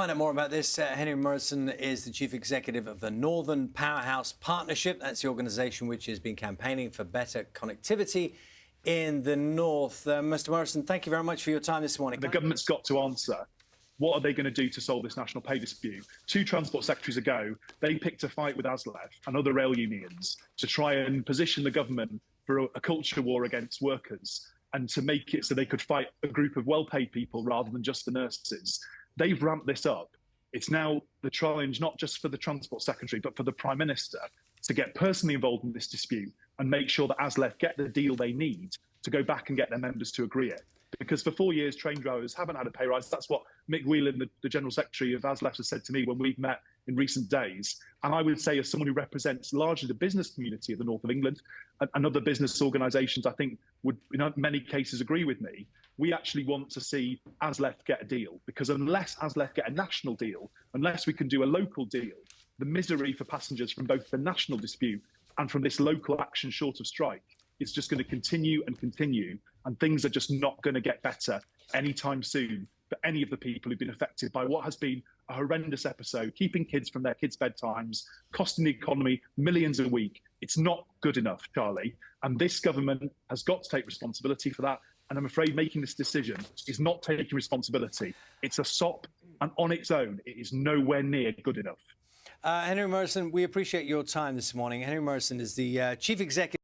find out more about this, Henry Morrison is the chief executive of the Northern Powerhouse Partnership. That's the organisation which has been campaigning for better connectivity in the north. Mr. Morrison, thank you very much for your time this morning. The government's got to answer. What are they going to do to solve this national pay dispute? 2 transport secretaries ago, they picked a fight with ASLEF and other rail unions to try and position the government for a culture war against workers and to make it so they could fight a group of well-paid people rather than just the nurses. They've ramped this up. It's now the challenge, not just for the Transport Secretary, but for the Prime Minister to get personally involved in this dispute and make sure that ASLEF get the deal they need to go back and get their members to agree it. Because for 4 years, train drivers haven't had a pay rise. That's what Mick Whelan, the General Secretary of ASLEF, has said to me when we've met in recent days. And I would say, as someone who represents largely the business community of the north of England and other business organisations, I think would in many cases agree with me, we actually want to see ASLEF get a deal. Because unless ASLEF get a national deal, unless we can do a local deal, the misery for passengers from both the national dispute and from this local action short of strike, it's just going to continue and continue, and things are just not going to get better anytime soon for any of the people who've been affected by what has been a horrendous episode, keeping kids from their kids' bedtimes, costing the economy millions a week. It's not good enough, Charlie, and this government has got to take responsibility for that, and I'm afraid making this decision is not taking responsibility. It's a sop, and on its own, it is nowhere near good enough. Henry Morrison, we appreciate your time this morning. Henry Morrison is the chief executive